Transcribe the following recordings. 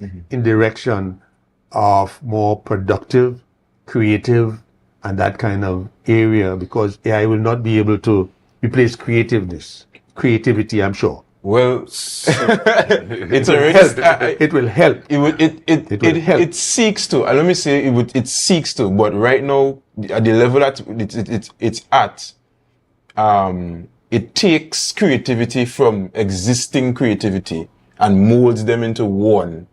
in direction of more productive, creative, and that kind of area, because AI will not be able to replace creativity, I'm sure. Well, it's already it will help. It seeks to. Let me say it seeks to. But right now, at the level that it's at, it takes creativity from existing creativity and molds them into one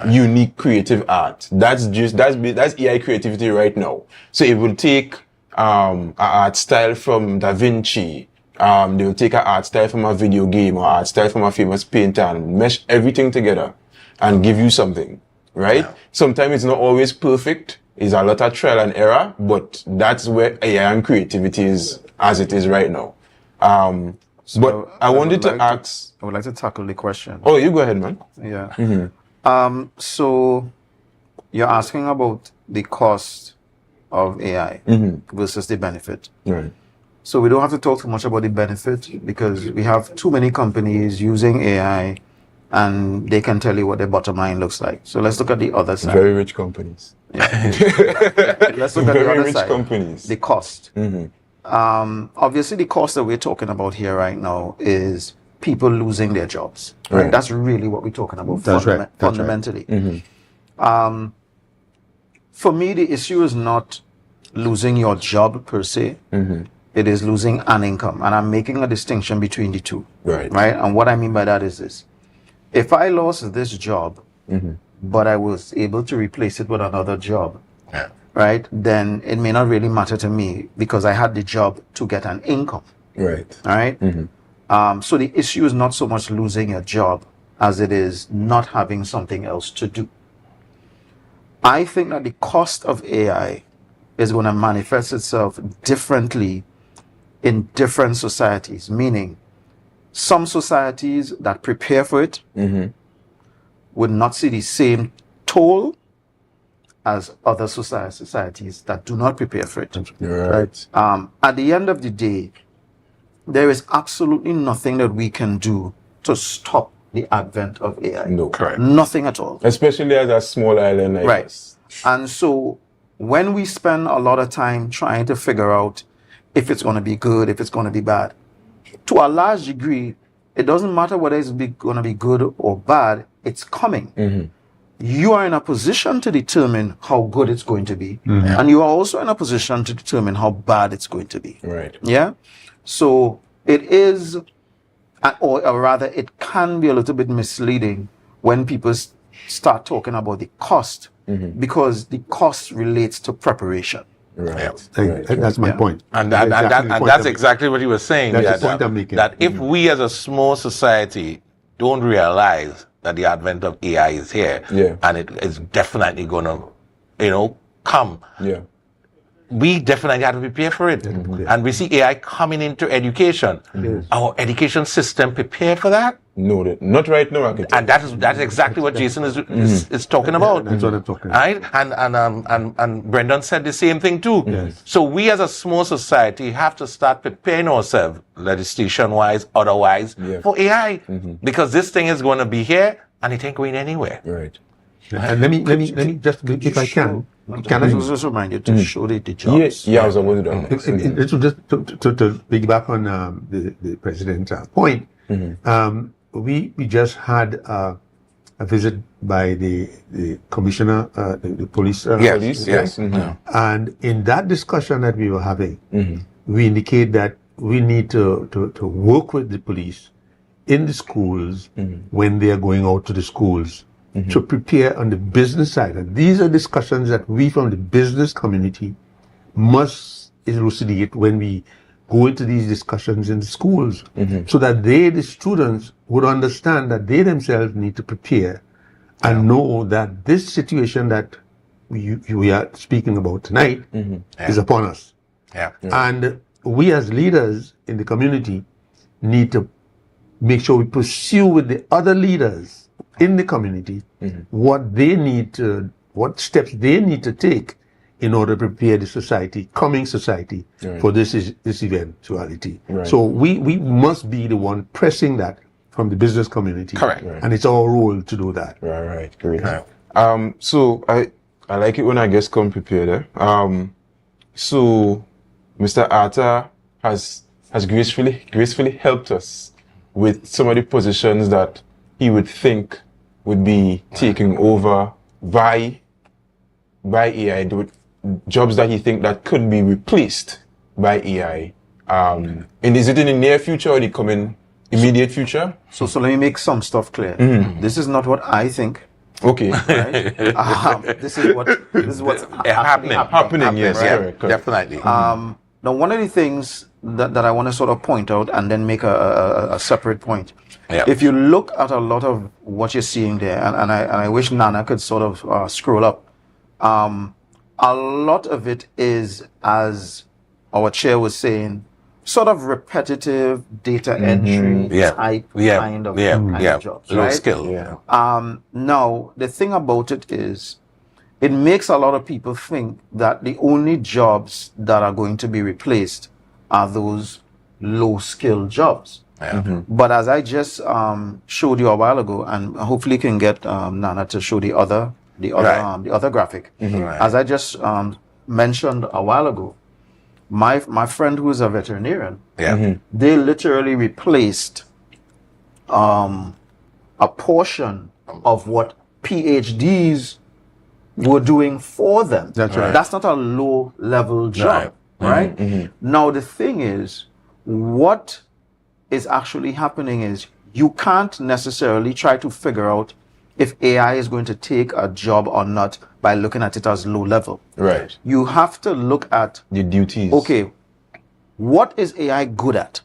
unique creative art. That's AI creativity right now. So it will take an art style from Da Vinci. They will take an art style from a video game or art style from a famous painter and mesh everything together and give you something, right? Yeah. Sometimes it's not always perfect. It's a lot of trial and error, but that's where AI and creativity is as it is right now. But I wanted to ask... I would like to tackle the question. Oh, you go ahead, man. Yeah. So you're asking about the cost of AI versus the benefit. Right. So we don't have to talk too much about the benefit because we have too many companies using AI and they can tell you what their bottom line looks like. So let's look at the other side. Very rich companies. Yeah. Let's look at the other side. Companies. The cost. Obviously, the cost that we're talking about here right now is people losing their jobs. Right? That's really what we're talking about fundamentally. For me, the issue is not losing your job per se. It is losing an income. And I'm making a distinction between the two. Right. And what I mean by that is this. If I lost this job, but I was able to replace it with another job, right, then it may not really matter to me because I had the job to get an income. Right. All right. So the issue is not so much losing your job as it is not having something else to do. I think that the cost of AI is going to manifest itself differently in different societies, meaning some societies that prepare for it would not see the same toll as other societies that do not prepare for it. Right. At the end of the day, there is absolutely nothing that we can do to stop the advent of AI. No, correct. Nothing at all. Especially as a small island like us. And so when we spend a lot of time trying to figure out if it's going to be good, if it's going to be bad, to a large degree, it doesn't matter whether it's going to be good or bad, it's coming. You are in a position to determine how good it's going to be. And you are also in a position to determine how bad it's going to be. Right. Yeah? So it is, or rather, it can be a little bit misleading when people start talking about the cost, because the cost relates to preparation. Right. That's my point. And that's exactly what he was saying. That's the point I'm making. That if we as a small society don't realize that the advent of AI is here, and it is definitely going to, come, we definitely have to prepare for it. And we see AI coming into education. Our education system prepare for that? No, not right now. And that is exactly what Jason is talking about. That's what I'm talking about. Right? And Brendan said the same thing too. So we as a small society have to start preparing ourselves, legislation-wise, otherwise, for AI. Because this thing is going to be here and it ain't going anywhere. Right. And let me just, if I can. Can I just remind you to show the jobs? I was going to do that. Just to piggyback on the president's point, we just had a visit by the commissioner, the police. Yes. And in that discussion that we were having, we indicate that we need to work with the police in the schools when they are going out to the schools. To prepare on the business side. And these are discussions that we from the business community must elucidate when we go into these discussions in the schools, so that the students, would understand that they themselves need to prepare and know that this situation that we are speaking about tonight is upon us. And we as leaders in the community need to make sure we pursue with the other leaders in the community what steps they need to take in order to prepare the coming society for this eventuality. So we must be the one pressing that from the business community. Correct. Right. And it's our role to do that. Right. Great. Right. So I like it when our guests come prepared. So Mr. Arthur has gracefully helped us with some of the positions that he would think would be taken over by AI, jobs that he think that could be replaced by AI. And is it in the near future or the coming immediate future? So let me make some stuff clear. This is not what I think. Okay. Right? This is what's Happening, yes, right? correct. Definitely. Now, one of the things that I want to sort of point out and then make a separate point. Yeah. If you look at a lot of what you're seeing there, and I wish Nana could sort of scroll up, a lot of it is, as our chair was saying, sort of repetitive data entry type kind of jobs, Low right? skill. Yeah. Now, the thing about it is, it makes a lot of people think that the only jobs that are going to be replaced are those low-skill jobs. Yeah. But as I just showed you a while ago, and hopefully can get Nana to show the other graphic. Right. As I just mentioned a while ago, my friend who is a veterinarian, they literally replaced a portion of what PhDs were doing for them. That's right. That's not a low level job, right? Now the thing is, what is actually happening is you can't necessarily try to figure out if AI is going to take a job or not by looking at it as low level. Right. You have to look at, The duties. okay, what is AI good at?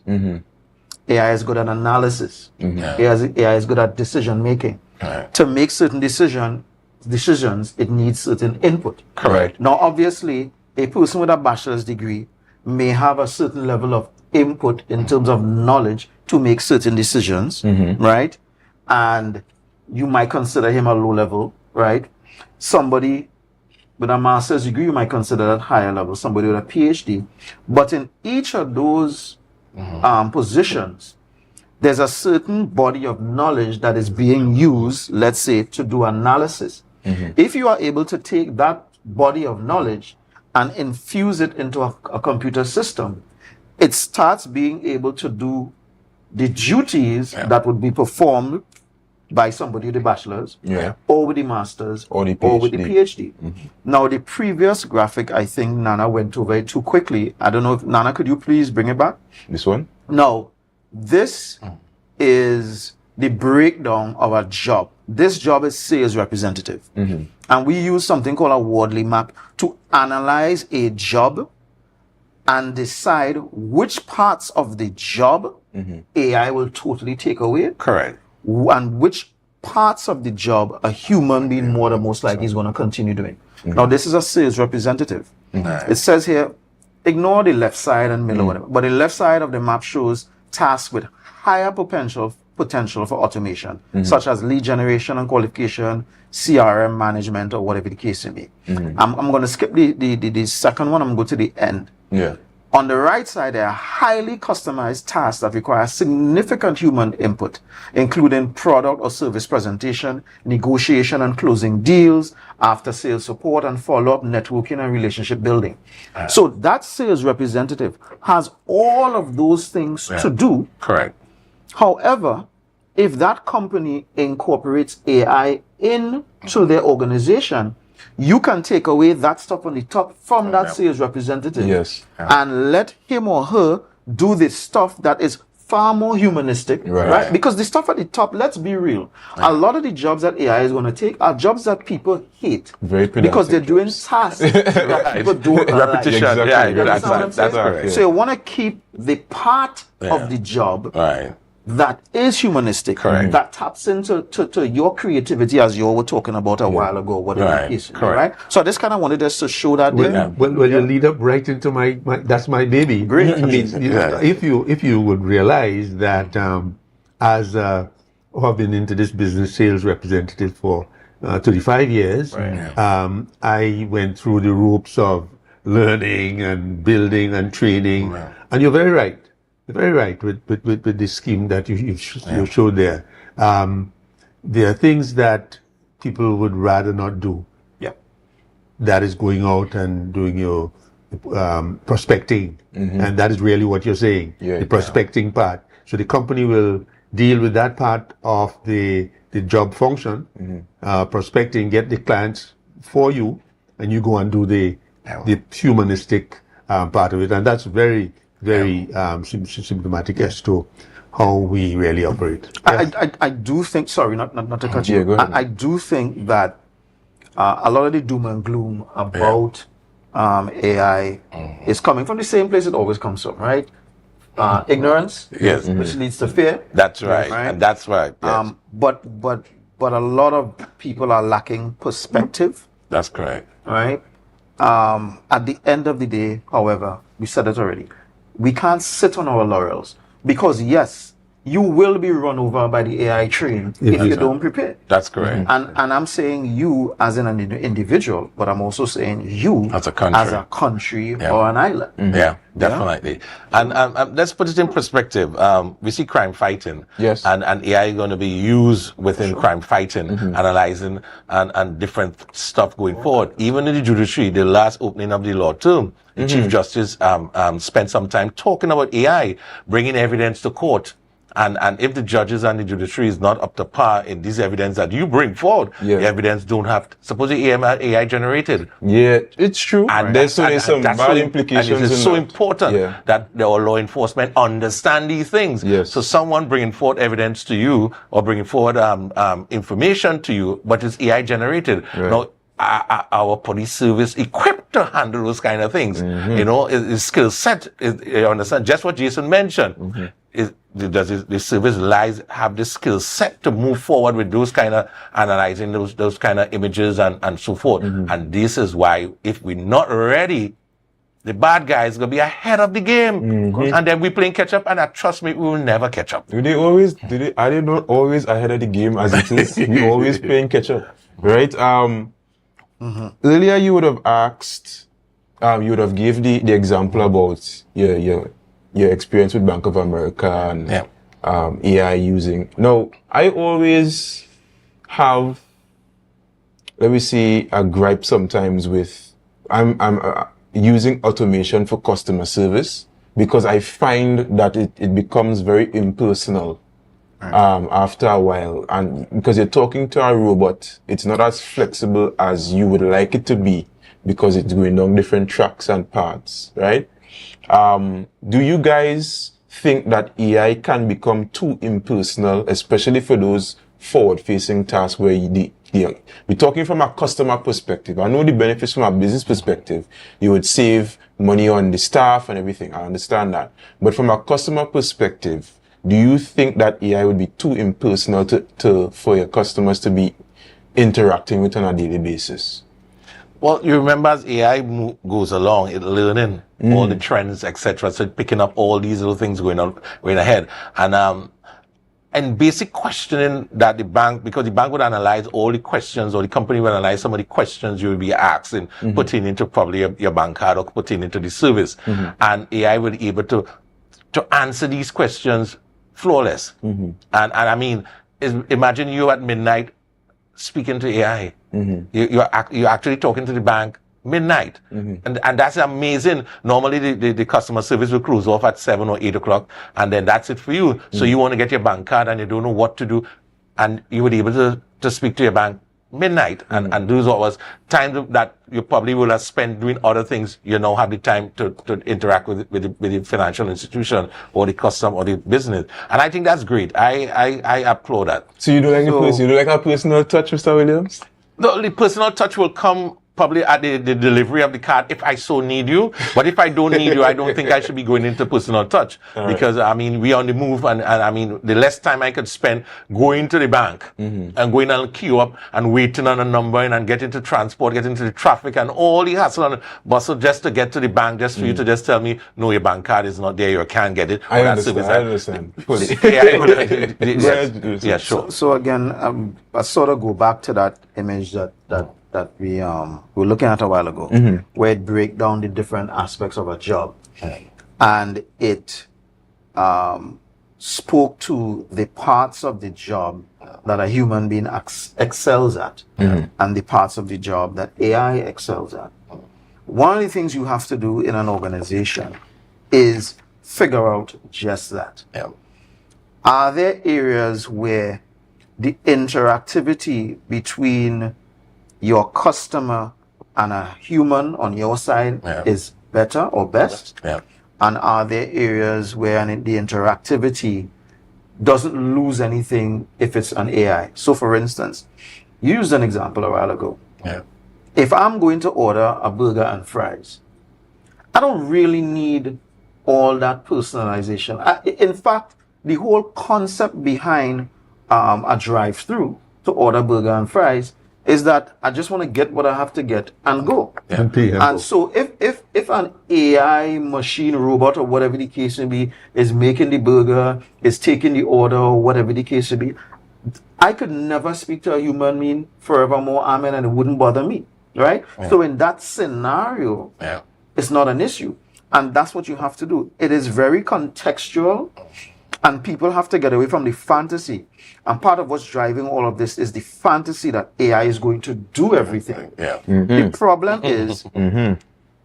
AI is good at analysis. AI is good at decision making. To make certain decisions, it needs certain input. Correct. Now, obviously, a person with a bachelor's degree may have a certain level of input in terms of knowledge to make certain decisions, right? And you might consider him a low level, right? Somebody with a master's degree, you might consider that higher level, somebody with a PhD. But in each of those positions, there's a certain body of knowledge that is being used, let's say, to do analysis. If you are able to take that body of knowledge and infuse it into a computer system, it starts being able to do the duties that would be performed by somebody with a bachelor's or with a master's or with the PhD. Now, the previous graphic, I think Nana went over it too quickly. I don't know if, Nana, could you please bring it back? This one? No, this is the breakdown of a job. This job is sales representative. And we use something called a Wardley map to analyze a job and decide which parts of the job AI will totally take away. Correct. And which parts of the job a human being more than most likely is going to continue doing. Now, this is a sales representative. It says here, ignore the left side and middle, whatever. But the left side of the map shows tasks with higher potential for automation, such as lead generation and qualification, CRM management, or whatever the case may be. I'm going to skip the second one. I'm going to go to the end. Yeah. On the right side, there are highly customized tasks that require significant human input, including product or service presentation, negotiation and closing deals, after sales support and follow-up, networking and relationship building. So that sales representative has all of those things to do. Correct. However, if that company incorporates AI into their organization, you can take away that stuff on the top from that sales representative and let him or her do the stuff that is far more humanistic, right? Because the stuff at the top, let's be real, a lot of the jobs that AI is going to take are jobs that people hate because they're doing tasks that people don't repetition. Like. That's correct. So you want to keep the part of the job that is humanistic, that taps into to your creativity, as you were talking about a while ago, whatever the case, right? So I just kind of wanted us to show that. Well, you lead up right into my that's my baby. Great. I mean, if you would realize that as who have been into this business, sales representative for 35 years, I went through the ropes of learning and building and training, and you're very right. very right with the scheme that you showed there. There are things that people would rather not do. Yeah. That is going out and doing your prospecting, and that is really what you're saying. The prospecting part. So the company will deal with that part of the job function, prospecting, get the clients for you, and you go and do the humanistic part of it, and that's very symptomatic as to how we really operate. I do think. Sorry, not to cut you. Go ahead. I do think that a lot of the doom and gloom about AI is coming from the same place it always comes from, right? Ignorance, Yes. which leads to fear. That's right. And that's right. Yes. But a lot of people are lacking perspective, That's correct. right? At the end of the day, however, we said it already, we can't sit on our laurels, because yes, you will be run over by the AI train if you don't prepare. That's correct. And I'm saying you as an individual, but I'm also saying you As a country. or an island. Yeah, definitely. And let's put it in perspective. We see crime fighting. Yes. And AI is going to be used within crime fighting, analyzing and different stuff going forward. Even in the judiciary, the last opening of the law term, the Chief Justice spent some time talking about AI, bringing evidence to court. And if the judges and the judiciary is not up to par in this evidence that you bring forward, the evidence don't have, suppose the AI generated. Yeah, it's true. And there's some bad implications. And it is so important that our law enforcement understand these things. Yes. So someone bringing forward evidence to you or bringing forward information to you, but it's AI generated. Right. Now, our police service equipped to handle those kind of things. You know, is skill set. You understand? Just what Jason mentioned. Does the service have the skill set to move forward with those kind of analyzing those kind of images and so forth. And this is why if we're not ready, the bad guys gonna be ahead of the game. And then we playing catch up, and trust me, we will never catch up. Are they not always ahead of the game as it is? We always playing catch up, right? Earlier you would have asked, you would have gave the example about your experience with Bank of America and AI using. Now, I always have, let me see, a gripe sometimes with, I'm using automation for customer service, because I find that it becomes very impersonal after a while. And because you're talking to a robot, it's not as flexible as you would like it to be, because it's going down different tracks and paths, right? Do you guys think that AI can become too impersonal, especially for those forward-facing tasks where we're talking from a customer perspective? I know the benefits from a business perspective. You would save money on the staff and everything. I understand that. But from a customer perspective, do you think that AI would be too impersonal for your customers to be interacting with on a daily basis? Well, you remember as AI goes along, it's learning all the trends, etc. So picking up all these little things going ahead. And basic questioning that because the bank would analyze all the questions, or the company would analyze some of the questions you will be asking, putting into probably your bank card or putting into the service. And AI will be able to answer these questions flawless. And I mean, imagine you at midnight speaking to AI. You're actually talking to the bank midnight. And that's amazing. Normally the customer service will close off at 7 or 8 o'clock, and then that's it for you. So you want to get your bank card and you don't know what to do, and you would be able to speak to your bank midnight, and those was time that you probably will have spent doing other things. You now have the time to interact with the financial institution or the customer or the business, and I think that's great. I applaud that. So you don't like a personal touch, Mr. Williams? No, the personal touch will come probably at the delivery of the card if I so need you. But if I don't need you, I don't think I should be going into personal touch. Because, I mean, we're on the move, and I mean, the less time I could spend going to the bank and going and queue up and waiting on a number and getting to transport, getting to the traffic and all the hassle and bustle just to get to the bank, just for you to just tell me, no, your bank card is not there, you can't get it. I understand. Yeah, sure. So again, I sort of go back to that image that we were looking at a while ago, where it breaks down the different aspects of a job, and it spoke to the parts of the job that a human being excels at and the parts of the job that AI excels at. One of the things you have to do in an organization is figure out just that. Yeah. Are there areas where the interactivity between your customer and a human on your side is better or best? Yeah. And are there areas where the interactivity doesn't lose anything if it's an AI? So for instance, you used an example a while ago. Yeah. If I'm going to order a burger and fries, I don't really need all that personalization. In fact, the whole concept behind a drive-through to order burger and fries is that I just want to get what I have to get and go. Yeah. And so if an AI machine, robot, or whatever the case may be, is making the burger, is taking the order, or whatever the case may be, I could never speak to a human being forevermore, amen, and it wouldn't bother me, right? Yeah. So in that scenario, it's not an issue. And that's what you have to do. It is very contextual, and people have to get away from the fantasy. And part of what's driving all of this is the fantasy that AI is going to do everything. Yeah. The problem is,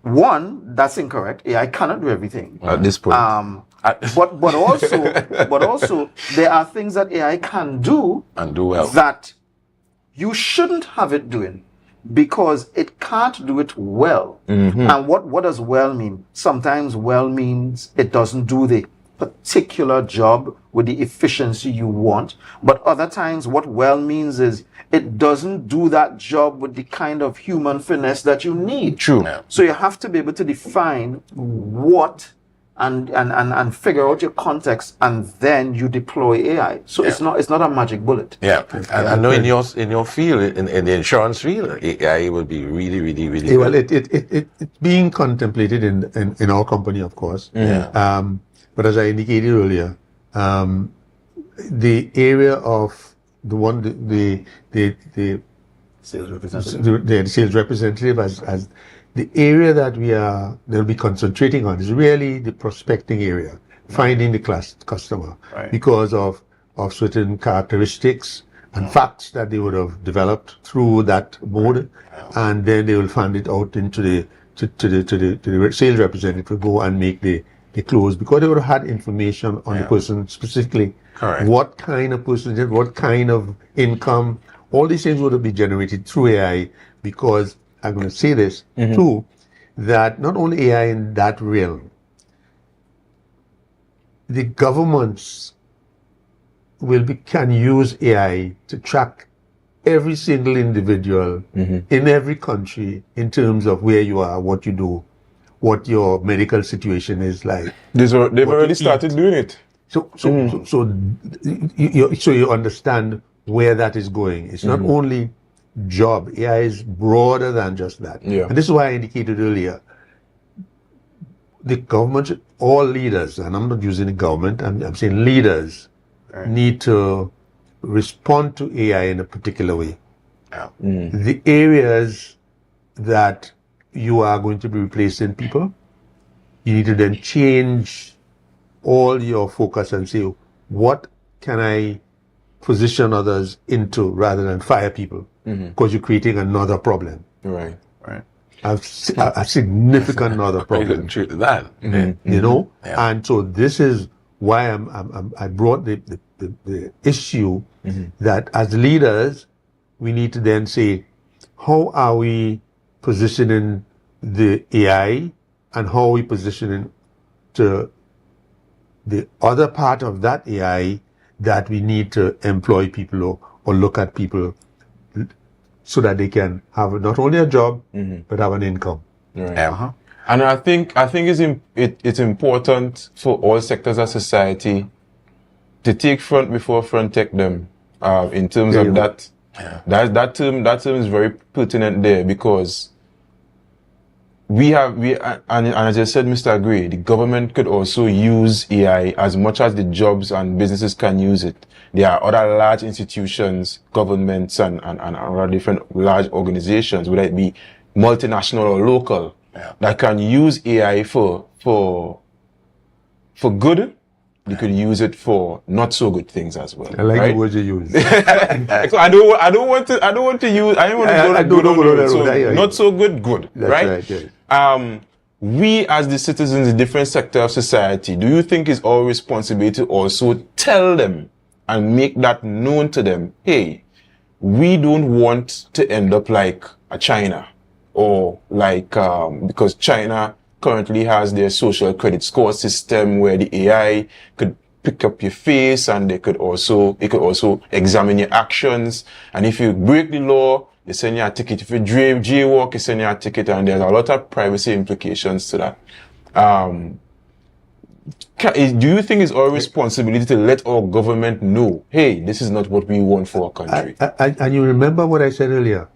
one, that's incorrect. AI cannot do everything at this point. But also, there are things that AI can do and do well that you shouldn't have it doing, because it can't do it well. And what does well mean? Sometimes well means it doesn't do the particular job with the efficiency you want, but other times what well means is it doesn't do that job with the kind of human finesse that you need. True. Yeah. So you have to be able to define what and figure out your context, and then you deploy AI. So it's not a magic bullet. Yeah, and I know in your field, in the insurance field, AI will be really, really, really well, good. it's being contemplated in our company, of course. Yeah. But as I indicated earlier, the area of the Sales representative. The sales representative as the area that they'll be concentrating on is really the prospecting area, finding the customer, because of certain characteristics and facts that they would have developed through that mode, and then they will find it out into the sales representative to go and make the close, because they would have had information on the person specifically. Correct. What kind of person, what kind of income, all these things would have been generated through AI, because I'm going to say this too, that not only AI in that realm, the governments can use AI to track every single individual in every country in terms of where you are, what you do, what your medical situation is like. They've already started doing it. So you understand where that is going. It's not only job. AI is broader than just that. Yeah. And this is why I indicated earlier, the government, all leaders, and I'm not using the government, I'm saying leaders, need to respond to AI in a particular way. Yeah. The areas that you are going to be replacing people, you need to then change all your focus and say, what can I position others into rather than fire people? Because you're creating another problem. Right. A significant another problem. True to that. You know? Yeah. And so this is why I brought the issue that as leaders, we need to then say, how are we positioning the AI, and how are we positioning to the other part of that AI that we need to employ people or look at people so that they can have not only a job but have an income. Right. And I think it's important for all sectors of society to take front before front take them. In terms of that, that term is very pertinent there, because and as I said, Mr. Gray, the government could also use AI as much as the jobs and businesses can use it. There are other large institutions, governments, and other different large organizations, whether it be multinational or local, that can use AI for good they could use it for not so good things as well. I like right? the word you use. So I don't want to go down the road. Not so good, That's right? Right. We as the citizens in different sector of society, do you think it's our responsibility to also tell them and make that known to them? Hey, we don't want to end up like a China, or like because China currently has their social credit score system where the AI could pick up your face and it could also examine your actions. And if you break the law, they send you a ticket. If you jaywalk, they send you a ticket, and there's a lot of privacy implications to that. Do you think it's our responsibility to let our government know, hey, this is not what we want for our country? And you remember what I said earlier?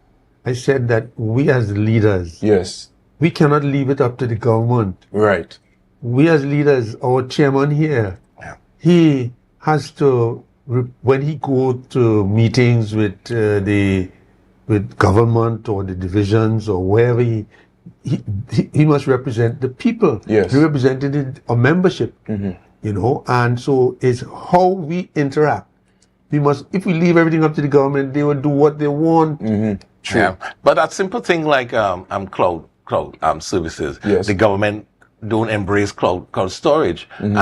I said that we as leaders, yes, we cannot leave it up to the government. Right. We as leaders, our chairman here, he has to, when he go to meetings with with government or the divisions or wherever he must represent the people. Yes. He represented a membership, you know, and so it's how we interact. We must, if we leave everything up to the government, they will do what they want. True. Yeah. But a simple thing like cloud services, yes. The government don't embrace cloud storage, and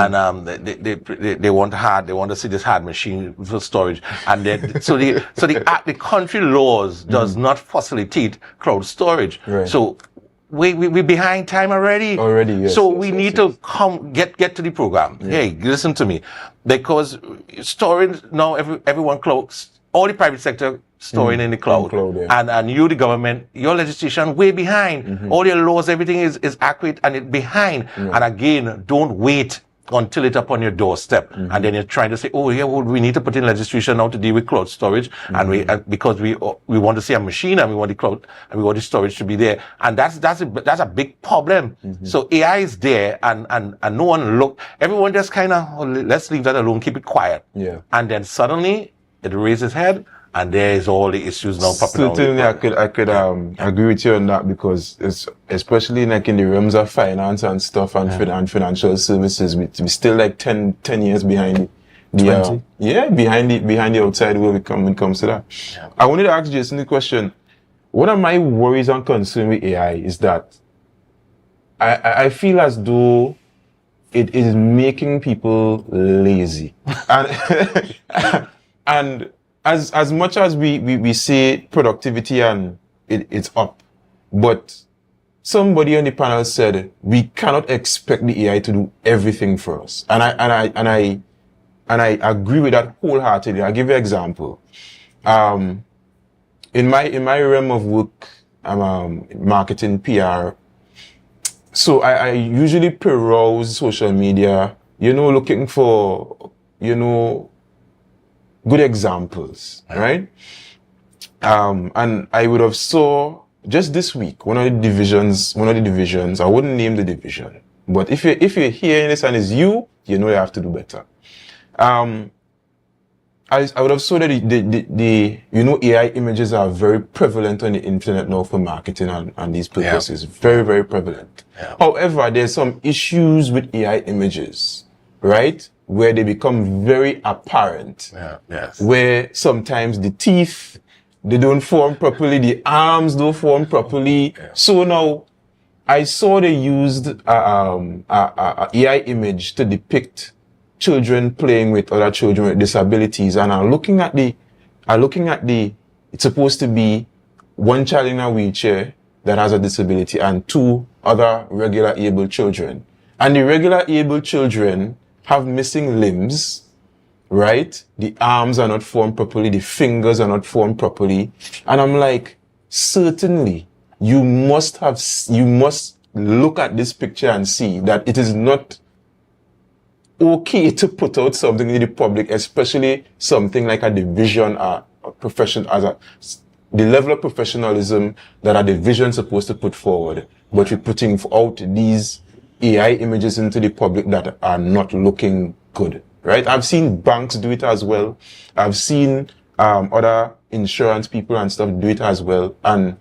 they want to see this hard machine for storage, and then so the country laws does not facilitate cloud storage. Right. So we're behind time already. Yes. So we need to get to the program. Yeah. Hey, listen to me, because storage now everyone close. All the private sector storing in the cloud, and you, the government, your legislation way behind. All your laws, everything is accurate and it behind. And again, don't wait until it's up on your doorstep, and then you're trying to say, oh yeah, well, we need to put in legislation now to deal with cloud storage, and because we want to see a machine and we want the cloud and we want the storage to be there, and that's a big problem. So AI is there, and no one look. Everyone just kind of let's leave that alone, keep it quiet. Yeah. And then suddenly it raises its head, and there's all the issues now popping out. Certainly, I could agree with you on that, because especially like in the realms of finance and stuff and financial services, we still like 10 years behind the behind the outside world when it comes to that. Yeah. I wanted to ask Jason the question. One of my worries and concerns with AI is that I feel as though it is making people lazy, and as much as we say productivity and it's up, but somebody on the panel said we cannot expect the AI to do everything for us, and I agree with that wholeheartedly. I'll give you an example. In my realm of work, I'm marketing, PR. So I usually peruse social media, looking for, good examples, right? And I would have saw just this week, one of the divisions, I wouldn't name the division, but if you're hearing this and it's you know you have to do better. I would have saw that the AI images are very prevalent on the internet now for marketing and these purposes. Yeah. Very, very prevalent. Yeah. However, there's some issues with AI images, right? Where they become very apparent. Yeah. Yes. Where sometimes the teeth, they don't form properly, the arms don't form properly. Yeah. So now, I saw they used a AI image to depict children playing with other children with disabilities, and I'm looking at the, it's supposed to be one child in a wheelchair that has a disability and two other regular able children. And the regular able children have missing limbs, right? The arms are not formed properly, the fingers are not formed properly. And I'm like, certainly, you must look at this picture and see that it is not okay to put out something in the public, especially something like a division, a profession, the level of professionalism that a division is supposed to put forward. But you're putting out these AI images into the public that are not looking good, right? I've seen banks do it as well. I've seen other insurance people and stuff do it as well. And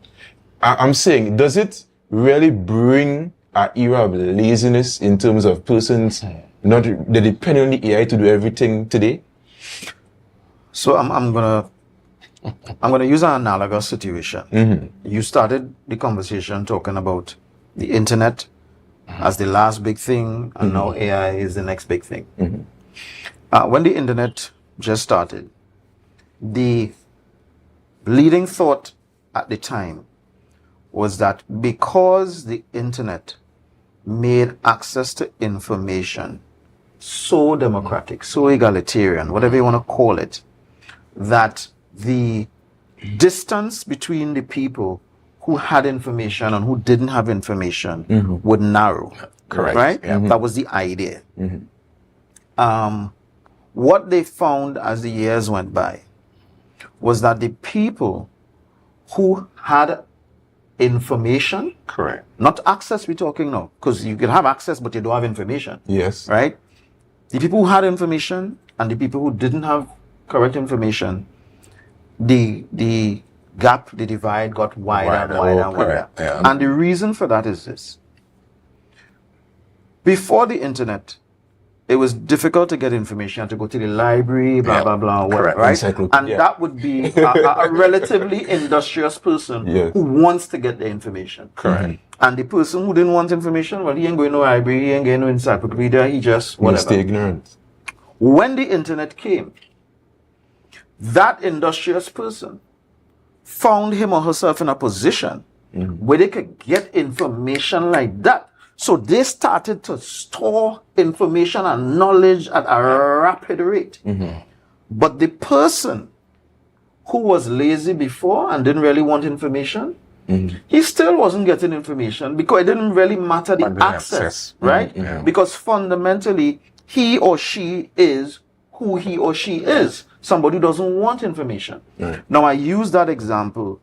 I'm saying, does it really bring an era of laziness in terms of persons They depend on the AI to do everything today. So I'm gonna use an analogous situation. You started the conversation talking about the internet as the last big thing, and now AI is the next big thing. When the internet just started, the leading thought at the time was that because the internet made access to information so democratic, so egalitarian, whatever you want to call it, that the distance between the people who had information and who didn't have information would narrow. Correct. Right? That was the idea. What they found as the years went by was that the people who had information, Correct. not access we're talking now, because you can have access but you don't have information. Yes. Right? The people who had information and the people who didn't have correct information, the gap, the divide got wider and wider and wider. Yeah. And the reason for that is this. Before the internet, it was difficult to get information. You had to go to the library, blah, blah, blah, Correct. right? Encyclopedia. And that would be a relatively industrious person who wants to get the information. Correct. And the person who didn't want information, well, he ain't going to no library, he ain't going to encyclopedia, he just whatever. Stay ignorant. When the internet came, that industrious person found him or herself in a position where they could get information like that. So they started to store information and knowledge at a rapid rate. But the person who was lazy before and didn't really want information, he still wasn't getting information because it didn't really matter the access, right? Because fundamentally, he or she is who he or she is. Somebody who doesn't want information. Now, I use that example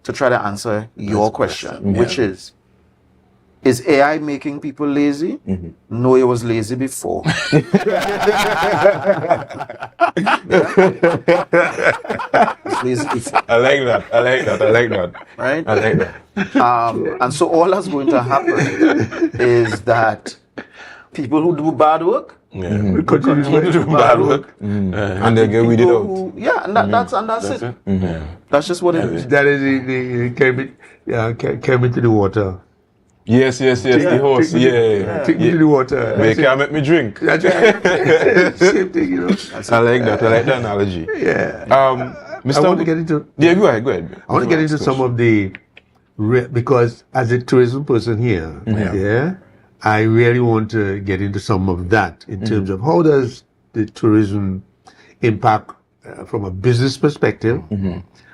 to try to answer your question, which is AI making people lazy? No, it was lazy before. It's lazy before. I like that. Right? I like that. And so all that's going to happen is that people who do bad work Continue to do bad work. And they get weeded out. That's it. That's just what it is. That is the Kermit to the water. Yes, the horse. Take me to the water. They can't make me drink. That's right. Same thing, you know. I like that. I like the analogy. Yeah. Mr. I want to get into. Yeah, go ahead. I want to get into some of the because as a tourism person here, I really want to get into some of that in terms of how does the tourism impact from a business perspective,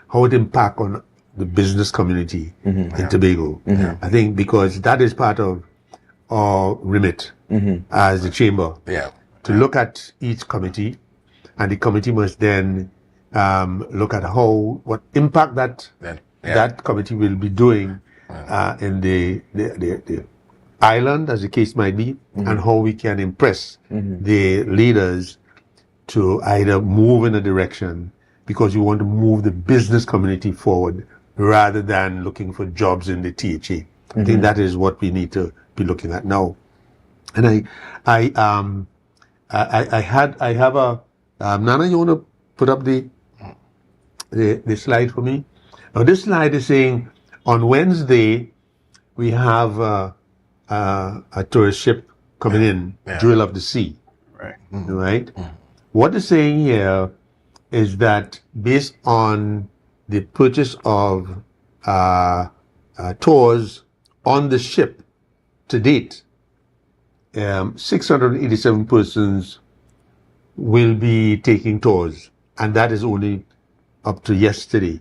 how it impact on the business community in Tobago. I think because that is part of our remit as the chamber to look at each committee, and the committee must then look at what impact that committee will be doing in the island, as the case might be, and how we can impress the leaders to either move in a direction because you want to move the business community forward rather than looking for jobs in the THA. I think that is what we need to be looking at now. And I have a Nana, you want to put up the slide for me? Now this slide is saying on Wednesday we have a tourist ship coming in, Jewel of the Sea. Right? What it's saying here is that based on the purchase of tours on the ship to date, 687 persons will be taking tours, and that is only up to yesterday.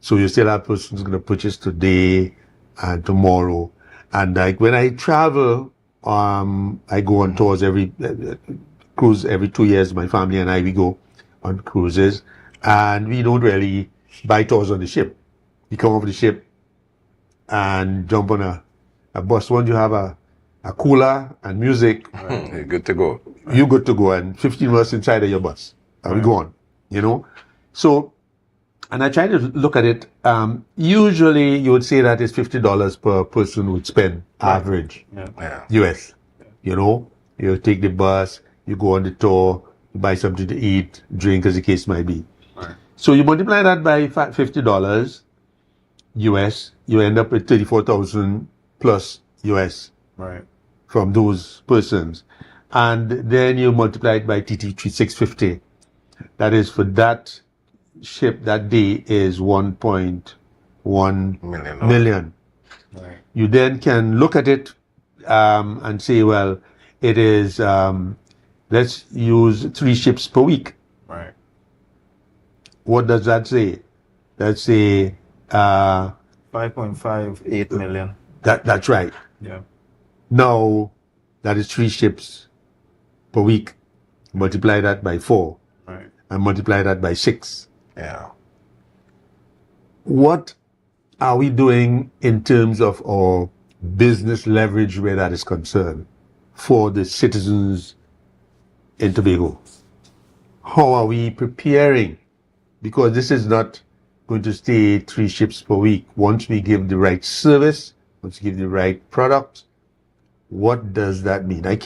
So you still have persons going to purchase today and tomorrow. And like when I travel, I go on tours cruise every 2 years. My family and I, we go on cruises, and we don't really buy tours on the ship. You come off the ship and jump on a bus. Once you have a cooler and music, you're good to go. You're good to go, and 15 minutes inside of your bus, and we go on. You know, so. And I try to look at it. Usually, you would say that it's $50 per person would spend average US. You know, you take the bus, you go on the tour, you buy something to eat, drink, as the case might be. Right. So you multiply that by $50 US, you end up with 34,000 plus US. Right. From those persons. And then you multiply it by TT650. That is, for that ship that day is 1.1 million. Right. You then can look at it and say, well, it is, let's use 3 ships per week. Right. What does that say? Let's say 5.58 million. That's right. Yeah. Now, that is 3 ships per week. Multiply that by 4. Right. And multiply that by 6. Yeah. What are we doing in terms of our business leverage where that is concerned for the citizens in Tobago? How are we preparing? Because this is not going to stay 3 ships per week. Once we give the right service, once we give the right product, what does that mean? I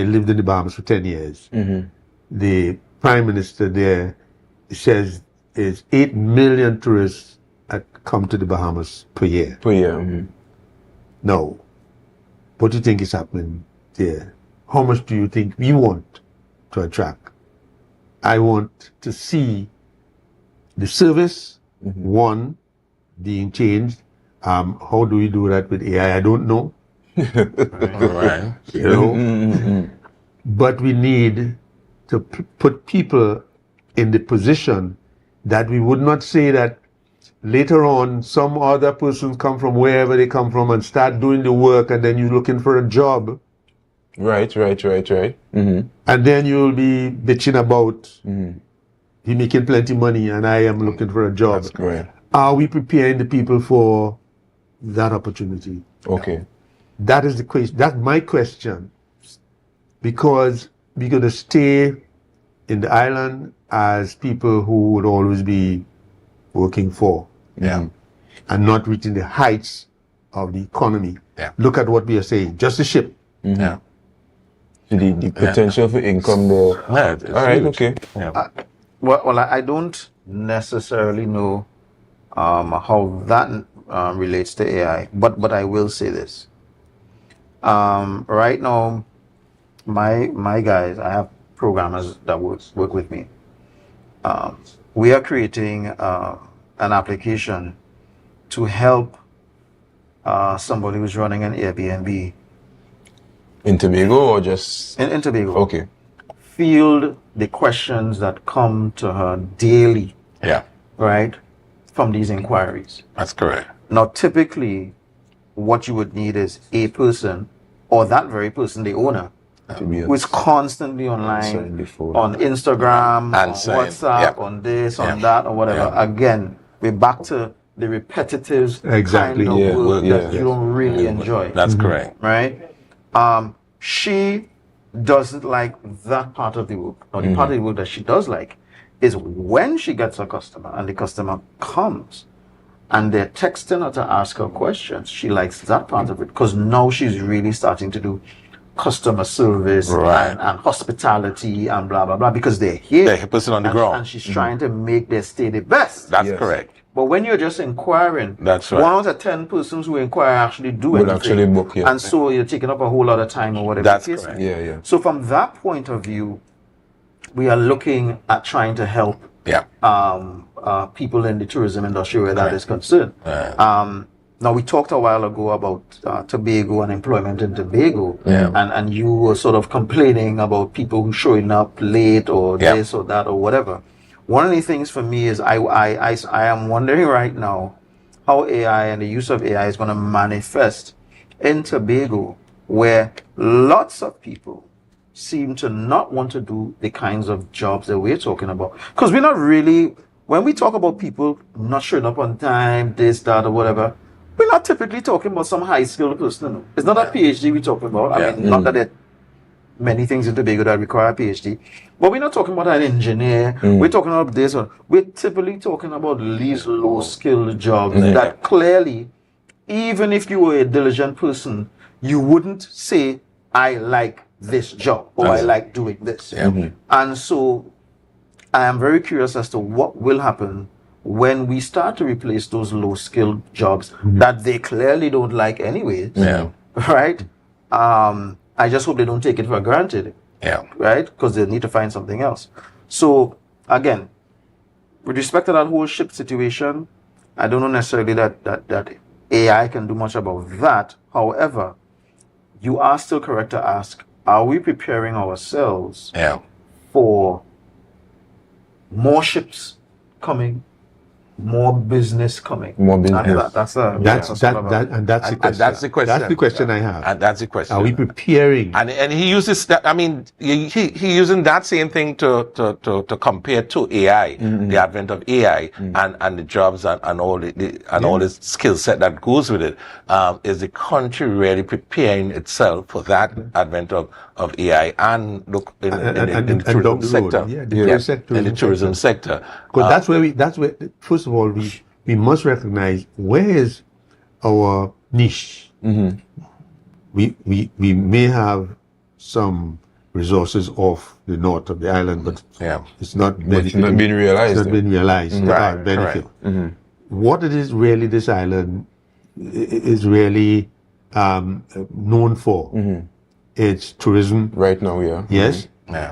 lived in the Bahamas for 10 years. Mm-hmm. The Prime Minister there says is 8 million tourists that come to the Bahamas per year. Mm-hmm. Now, what do you think is happening there? How much do you think we want to attract? I want to see the service, one, being changed. How do we do that with AI? I don't know. Right. You know? But we need to put people in the position that we would not say that later on some other persons come from wherever they come from and start doing the work, and then you're looking for a job. Right. Mm-hmm. And then you'll be bitching about he making plenty money and I am looking for a job. That's correct. Are we preparing the people for that opportunity? Okay. That is the question. That's my question. Because we're going to stay in the island as people who would always be working for. Yeah. And not reaching the heights of the economy. Yeah. Look at what we are saying. Just a ship. Yeah. The potential for income there. Yeah, it's all right, huge. okay. Yeah. Well, I don't necessarily know how that relates to AI, but I will say this. Right now, my guys, I have programmers that work with me. We are creating an application to help somebody who's running an Airbnb. In Tobago or just? In Tobago. Okay. Field the questions that come to her daily, Yeah. right, from these inquiries. That's correct. Now, typically, what you would need is a person, or that very person, the owner, who is constantly online, on Instagram, on WhatsApp, on this, on that, or whatever. Again, we're back to the repetitive kind of work that you don't really enjoy. That's correct. Right? She doesn't like that part of the work. Now, the part of the work that she does like is when she gets a customer and the customer comes and they're texting her to ask her questions. She likes that part of it because now she's really starting to do customer service and hospitality and blah, blah, blah, because they're here. They're a person on the ground. And she's trying to make their stay the best. That's correct. But when you're just inquiring, that's right. 1 out of 10 persons who inquire actually do anything. Actually book, and so you're taking up a whole lot of time or whatever. That's correct. Yeah. So from that point of view, we are looking at trying to help people in the tourism industry where that is concerned. Now, we talked a while ago about Tobago and employment in Tobago, and you were sort of complaining about people who showing up late or this or that or whatever. One of the things for me is I am wondering right now how AI and the use of AI is going to manifest in Tobago, where lots of people seem to not want to do the kinds of jobs that we're talking about. Because we're not really, when we talk about people not showing up on time, this, that, or whatever, we're not typically talking about some high-skilled person. It's not a PhD we're talking about. I mean, not that there are many things in Tobago that require a PhD, but we're not talking about an engineer. We're talking about this one. We're typically talking about these low-skilled jobs that clearly, even if you were a diligent person, you wouldn't say I like this job or I like doing this. And so I am very curious as to what will happen when we start to replace those low-skilled jobs that they clearly don't like anyways. Right? I just hope they don't take it for granted. Right? Because they need to find something else. So, again, with respect to that whole ship situation, I don't know necessarily that AI can do much about that. However, you are still correct to ask, are we preparing ourselves for more ships coming, more business coming? More business. That's the question. That's the question. That's the question I have. And that's the question. Are we preparing? And he uses that. I mean, he using that same thing to compare to AI, the advent of AI, and the jobs and all all the skill set that goes with it. Is the country really preparing itself for that advent of AI and look in the tourism sector? In the tourism sector. Because that's where first of all we must recognize where is our niche. We may have some resources off the north of the island, but it's not being realized. It's not being realized to our benefit. What it is really this island is really known for. It's tourism. Right now, Yes.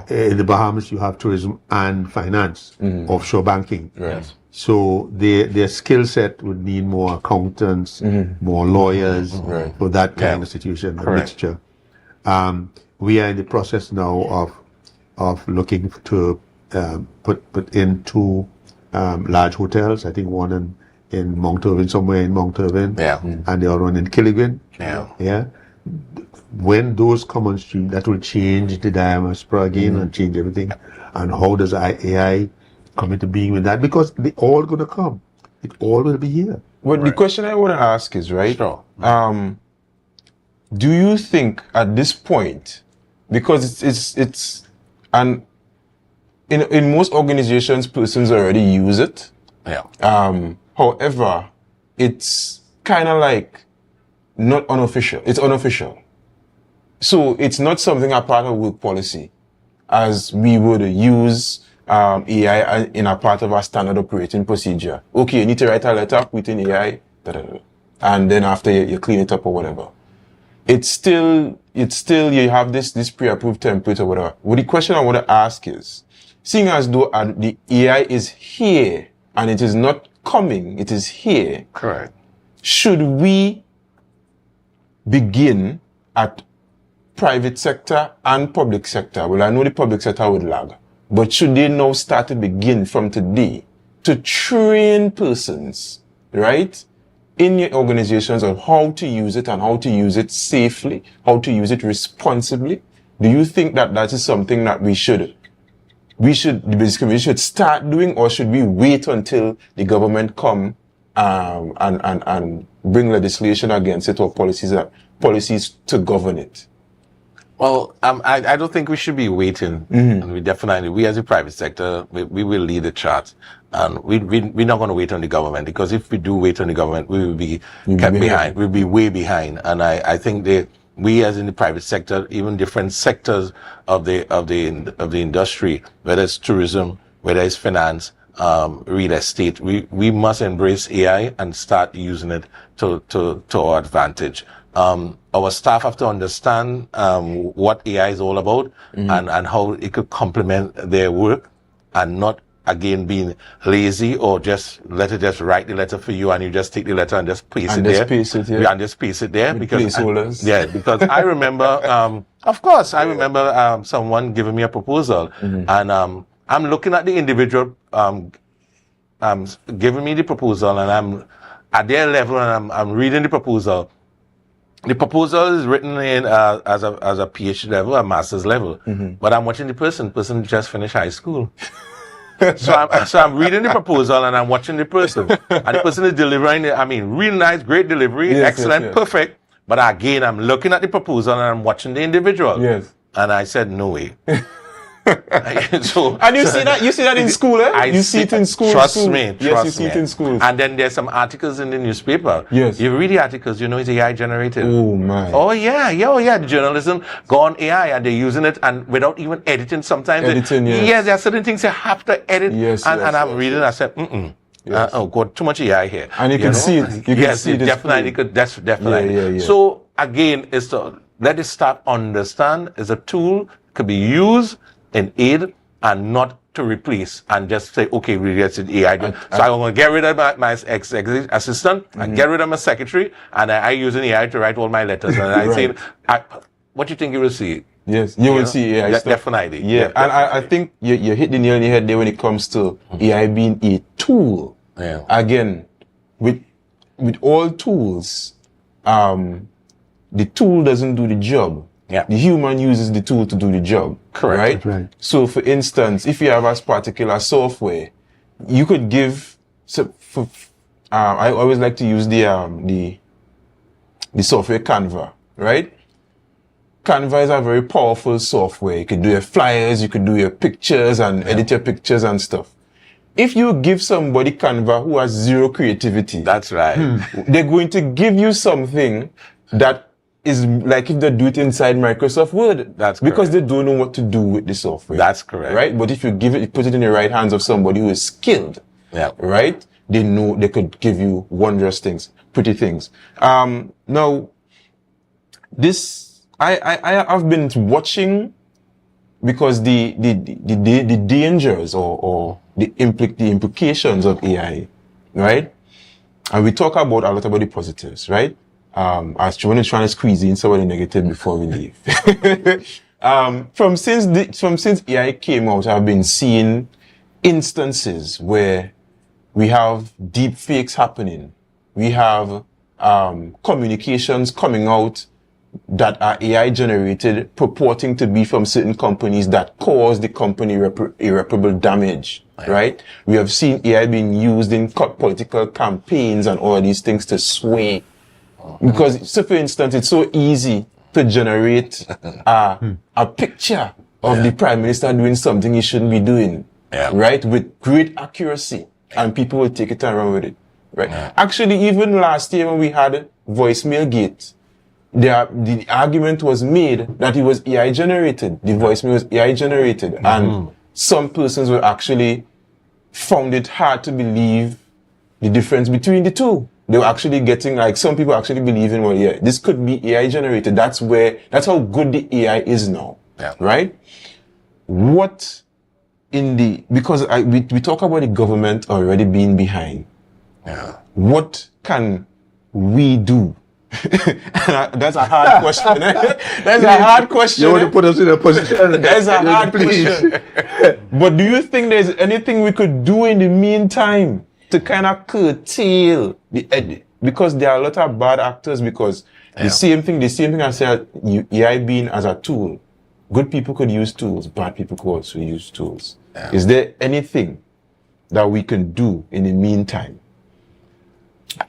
In the Bahamas, you have tourism and finance, offshore banking. Right. So their skill set would need more accountants, more lawyers for that kind of situation, a mixture. We are in the process now of looking to put in two large hotels. I think one in Mount Irving, somewhere in Mount Irving, and the other one in Killigan. When those come on stream, that will change the diaspora again and change everything. And how does AI come into being with that? Because they all going to come. It all will be here. Well, the question I want to ask is, right, do you think at this point, because it's and in most organizations, persons already use it. However, it's kind of like not unofficial. It's unofficial. So it's not something a part of work policy, as we would use AI in a part of our standard operating procedure. Okay, you need to write a letter, put in AI, and then after you clean it up or whatever. It's still you have this pre-approved template or whatever. Well, the question I want to ask is, seeing as though the AI is here and it is not coming, it is here. Correct. Should we begin at private sector and public sector? Well, I know the public sector would lag, but should they now start to begin from today to train persons, right, in your organizations on how to use it and how to use it safely, how to use it responsibly? Do you think that is something that we should start doing, or should we wait until the government come and bring legislation against it or policies to govern it? Well, I don't think we should be waiting. And we as a private sector, we will lead the charge. And we're not going to wait on the government, because if we do wait on the government, we will be kept behind. We'll be way behind. And I think we as in the private sector, even different sectors of the industry, whether it's tourism, whether it's finance, real estate, we must embrace AI and start using it to our advantage. Our staff have to understand what AI is all about and how it could complement their work, and not again being lazy or just write the letter for you and you just take the letter and just paste it there. And just paste it there. Because I remember, of course, I remember someone giving me a proposal, and I'm looking at the individual giving me the proposal, and I'm at their level, and I'm reading the proposal. The proposal is written in as a PhD level, a master's level, but I'm watching the person just finished high school. So I'm reading the proposal and I'm watching the person, and the person is delivering it. I mean, real nice, great delivery, excellent, perfect. But again, I'm looking at the proposal and I'm watching the individual. And I said, no way. So, and you see that in school, eh? You see it in school. Trust me. Yes, you see it in schools. And then there's some articles in the newspaper. Yes. You read the articles, it's AI generated. Oh, man. Oh, yeah. The journalism go on AI and they're using it and without even editing sometimes. Yes. There are certain things you have to edit. Yes, and I'm reading, I said, Yes. God, too much AI here. And you can see it. You can see it. Definitely. Yeah. So again, is to let it start understand is a tool, could be used in aid and not to replace and just say, okay, we get AI. So I'm going to get rid of my executive assistant and get rid of my secretary and I using AI to write all my letters. And I say, what do you think you will see? Yes, you will see AI stuff. Definitely. Yeah, and I think you hit the nail on the head there when it comes to AI being a tool. Yeah. Again, with all tools, the tool doesn't do the job. Yeah. The human uses the tool to do the job. Correct. Right? So, for instance, if you have a particular software, you could give. I always like to use the software Canva, right? Canva is a very powerful software. You could do your flyers, you could do your pictures and edit your pictures and stuff. If you give somebody Canva who has zero creativity, that's right. They're going to give you something that is like if they do it inside Microsoft Word. That's because correct. they don't know what to do with the software. That's correct. Right? But if you put it in the right hands of somebody who is skilled, right? They know they could give you wondrous things, pretty things. Now, I've been watching because the dangers or the implications of AI, right? And we talk about a lot about the positives, right? I was trying to squeeze in some of the negative before we leave. From since AI came out, I've been seeing instances where we have deep fakes happening. We have communications coming out that are AI generated, purporting to be from certain companies that cause the company irreparable damage, right? We have seen AI being used in political campaigns and all of these things to sway. Because, so for instance, it's so easy to generate a picture of the Prime Minister doing something he shouldn't be doing, right? With great accuracy, and people will take it and run with it, right? Actually, even last year when we had voicemail gate, the argument was made that it was AI generated. The voicemail was AI generated. And some persons were actually found it hard to believe the difference between the two. They were actually getting, like, some people actually believing, well, yeah, this could be AI generated. That's how good the AI is now. Right? Because we talk about the government already being behind. What can we do? That's a hard question. That's a hard question. You want to put us in a position? That's a hard question. But do you think there's anything we could do in the meantime to kind of curtail because there are a lot of bad actors because the same thing I said, AI being as a tool. Good people could use tools, bad people could also use tools. Is there anything that we can do in the meantime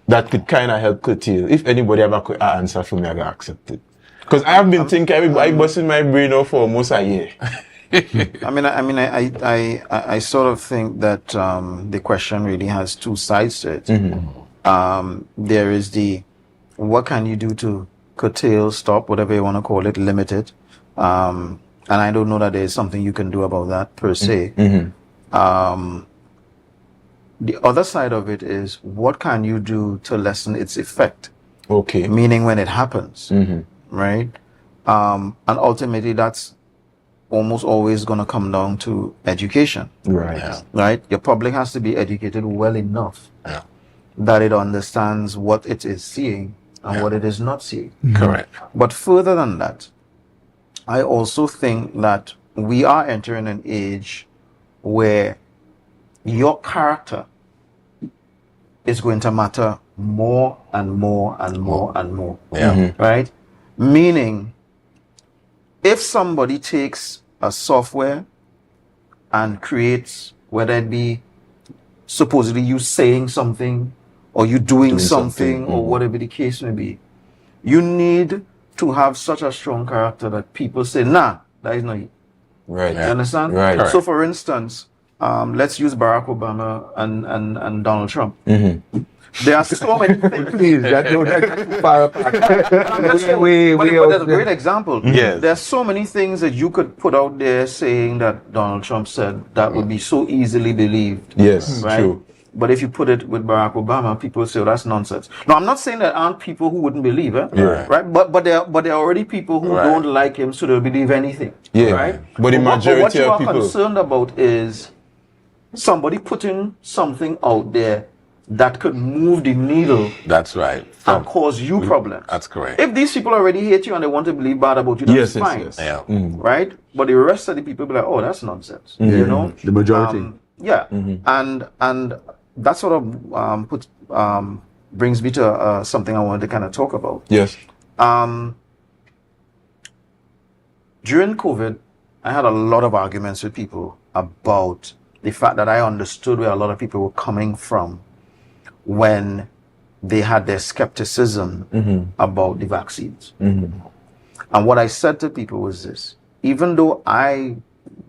that could kind of help curtail? If anybody ever could answer for me, I will accept it. Because I have been thinking, I busted my brain off for almost a year. I sort of think that the question really has two sides to it. There is what can you do to curtail, stop, whatever you want to call it, limit it. And I don't know that there's something you can do about that per se. The other side of it is what can you do to lessen its effect? Okay. Meaning when it happens, right? And ultimately that's almost always going to come down to education. Right. Right? Your public has to be educated well enough that it understands what it is seeing and what it is not seeing. Correct. But further than that, I also think that we are entering an age where your character is going to matter more and more and more and more. Right? Meaning, if somebody takes a software and creates, whether it be supposedly you saying something or you doing something or whatever the case may be, you need to have such a strong character that people say, nah, that is not you. Right. You understand? Right. Correct. So, for instance, let's use Barack Obama and Donald Trump. There are so many things. Please, that don't far apart. But that's a great example. Yes. There's so many things that you could put out there saying that Donald Trump said that would be so easily believed. Yes, Right? true. But if you put it with Barack Obama, people say, oh, that's nonsense. Now, I'm not saying there aren't people who wouldn't believe it, right? But there are already people who don't like him, so they'll believe anything. Yeah. Right? But the what majority you of are people. concerned about is somebody putting something out there that could move the needle That's right. and cause you problems. That's correct. If these people already hate you and they want to believe bad about you, that's fine. Yes. Yeah. Right? But the rest of the people be like, oh, that's nonsense. You know? The majority. Yeah. And that sort of brings me to something I wanted to kind of talk about. Yes. During COVID, I had a lot of arguments with people about the fact that I understood where a lot of people were coming from when they had their skepticism about the vaccines. And what I said to people was this: even though I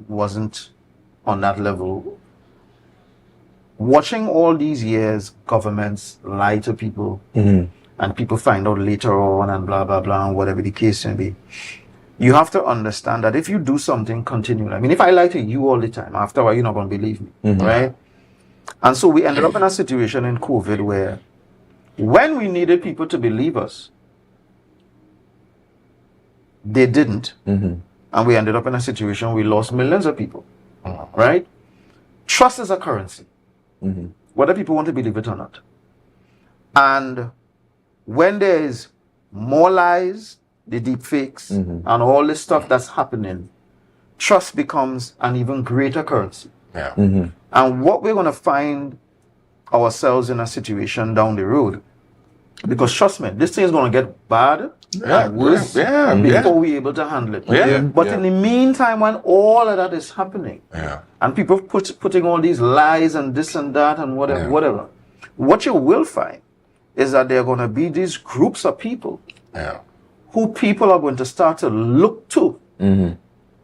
wasn't on that level, watching all these years governments lie to people and people find out later on and blah, blah, blah, and whatever the case may be, you have to understand that if you do something continually, I mean, if I lie to you all the time, after a while, you're not going to believe me, right? And so we ended up in a situation in COVID where when we needed people to believe us, they didn't. And we ended up in a situation where we lost millions of people, right? Trust is a currency, whether people want to believe it or not. And when there is more lies, the deep fakes, and all this stuff that's happening, trust becomes an even greater currency. Yeah. And what we're going to find ourselves in a situation down the road, because trust me, this thing is going to get bad and worse before we're able to handle it. But in the meantime, when all of that is happening, and people putting all these lies and this and that and whatever, what you will find is that there are going to be these groups of people who people are going to start to look to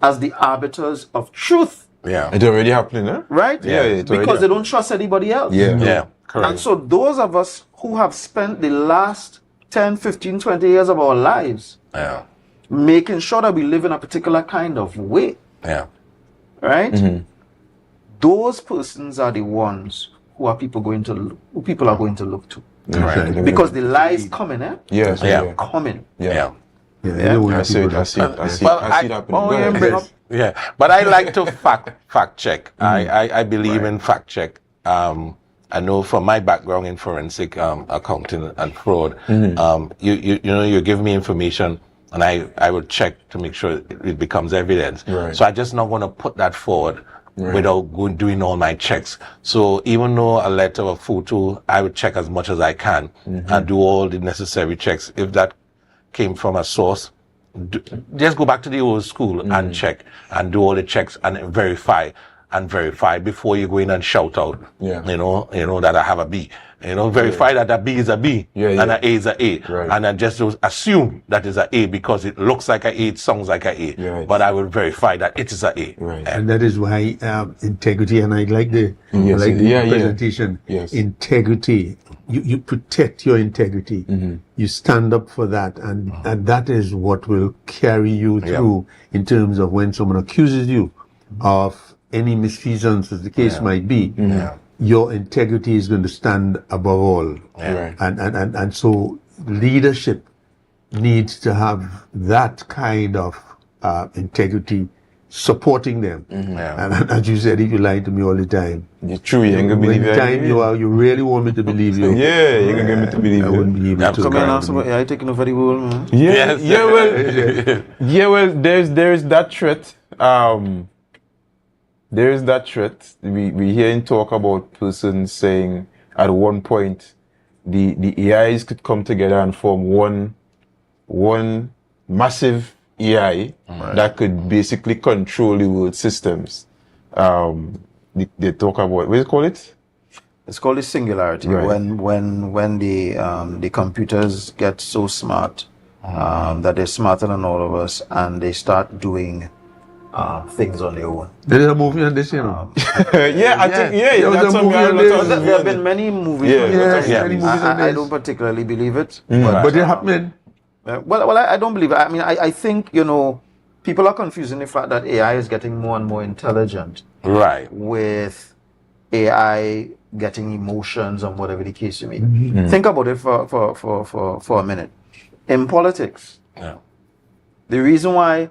as the arbiters of truth. Yeah. It's already happening, huh? Right? It's already Because they don't trust anybody else. Yeah. Correct. And so those of us who have spent the last 10, 15, 20 years of our lives making sure that we live in a particular kind of way, right? Those persons are the ones who people are going to look to. Right. Because the lies coming, Yes. coming. Yeah. I see that. Yeah, but I like to fact check. I believe in fact check. I know from my background in forensic accounting and fraud, you know, you give me information and I would check to make sure it becomes evidence. Right. So I just not want to put that forward without doing all my checks. So even though a letter or photo, I would check as much as I can and do all the necessary checks. If that came from a source, just go back to the old school and check and do all the checks and verify before you go in and shout out, you know, that I have a B. You know, verify that a B is a B and a A is a A. Right. And I just assume that is a A because it looks like a A, it sounds like a A. Right. But I will verify that it is a A. Right. And that is why integrity, and I like the presentation. Yes. Integrity. You protect your integrity. You stand up for that, and that is what will carry you through in terms of when someone accuses you of any misfeasance, as the case might be. Your integrity is going to stand above all. And so leadership needs to have that kind of integrity supporting them. And as you said, if you lie to me all the time, you're true, you ain't gonna believe it. You really want me to believe you. Yeah, you ain't gonna get me to believe I wouldn't be able to. Come in and say, I taking over the world, man. Well, there's that threat. There is that threat. We hearing talk about persons saying at one point the AIs could come together and form one massive AI that could basically control the world systems. They talk about, what do you call it? It's called the singularity. Right. When the computers get so smart that they're smarter than all of us, and they start doing things on their own. There is a movie on this, you know. I think there was that's a movie something on I this. thought There have been many movies. Yeah, on yes, it. many movies on I this. don't particularly believe it. But they're happening. Well, I don't believe it. I mean, I think, people are confusing the fact that AI is getting more and more intelligent Right. with AI getting emotions and whatever the case may be. Think about it for a minute. In politics, the reason why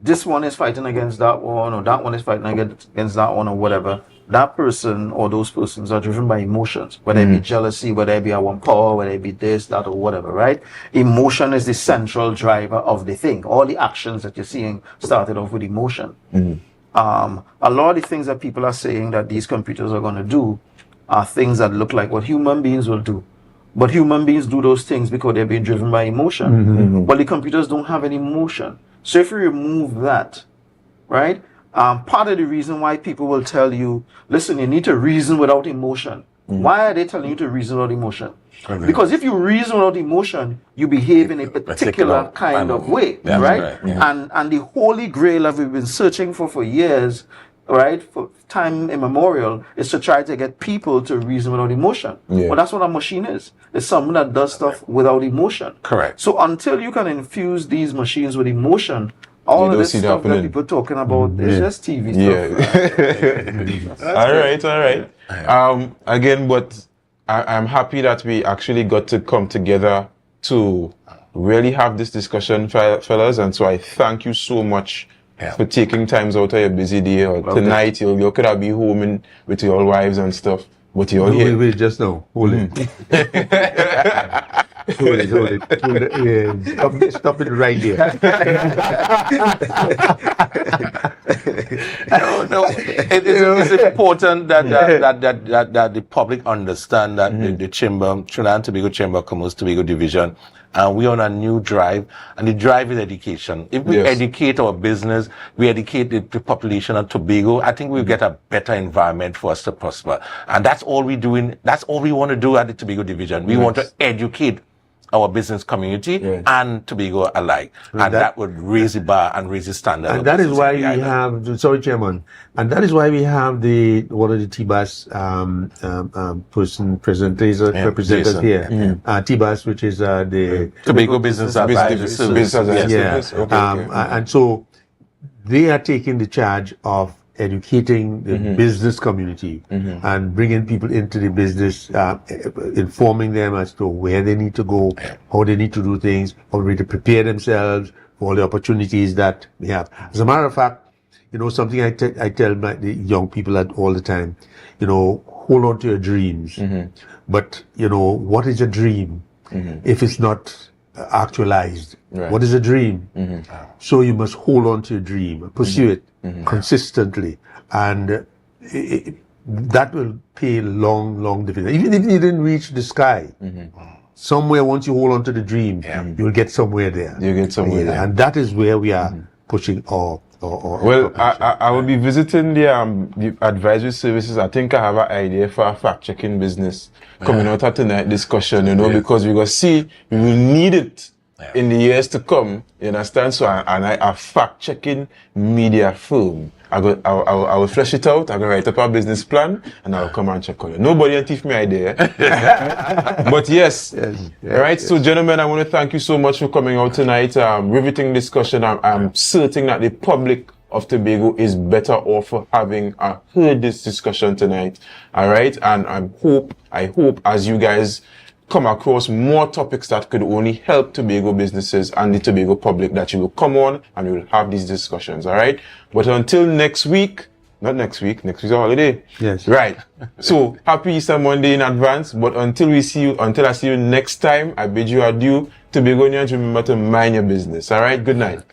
this one is fighting against that one, or that one is fighting against that one, or whatever, that person or those persons are driven by emotions, whether it be jealousy, whether it be I want power, whether it be this, that, or whatever, right? Emotion is the central driver of the thing. All the actions that you're seeing started off with emotion. A lot of the things that people are saying that these computers are going to do are things that look like what human beings will do. But human beings do those things because they're being driven by emotion. But the computers don't have any emotion. So if you remove that, right? Part of the reason why people will tell you, listen, you need to reason without emotion. Why are they telling you to reason without emotion? Because if you reason without emotion, you behave in a particular kind of way, right? And the holy grail that we've been searching for years, right, for time immemorial, is to try to get people to reason without emotion. Well, that's what a machine is. It's something that does stuff without emotion. Correct. So until you can infuse these machines with emotion, all of this stuff that people are talking about is just TV stuff. All right. Again, but I'm happy that we actually got to come together to really have this discussion, fellas. And so I thank you so much for taking times out of your busy day. Or tonight, you could have been home with your wives and stuff, but you're here. Wait, just now. Hold it. Hold it. Yeah, stop it right there. No, it's important that the public understand that the Chamber, Trinidad and Tobago Chamber of Commerce, Tobago Division, we're on a new drive, and the drive is education. If we educate our business, we educate the population of Tobago, I think we'll get a better environment for us to prosper. And that's all we're doing. That's all we want to do at the Tobago Division. We want to educate our business community and Tobago alike. And that would raise the bar and raise the standard. And that is why we have, sorry, Chairman, and that is why we have one of the TBAS representatives here. TBAS, which is the Tobago Business Advisory Service. And so they are taking the charge of educating the business community and bringing people into the business, informing them as to where they need to go, how they need to do things, how they need to prepare themselves for all the opportunities that we have. As a matter of fact, something I tell the young people all the time, hold on to your dreams. But, what is a dream if it's not actualized? What is a dream? So you must hold on to your dream, pursue it consistently, and that will pay long dividends. Even if you didn't reach the sky, somewhere once you hold on to the dream, you'll get somewhere there. And that is where we are pushing our well, I will be visiting the advisory services. I think I have an idea for a fact-checking business coming out of tonight's discussion, because we will see, we will need it in the years to come, you understand? So, a fact-checking media firm. I will flesh it out. I'm going to write up a business plan, and I'll come and check on it. Nobody will teach me idea. But yes. Right. So, gentlemen, I want to thank you so much for coming out tonight. Riveting discussion. I'm certain that the public of Tobago is better off for having heard this discussion tonight. All right. And I hope as you guys come across more topics that could only help Tobago businesses and the Tobago public, that you will come on and we will have these discussions, all right? But until next week, next week's a holiday. Yes. Right. So, happy Easter Monday in advance, but until I see you next time, I bid you adieu. Tobagonians, remember to mind your business, all right? Good night.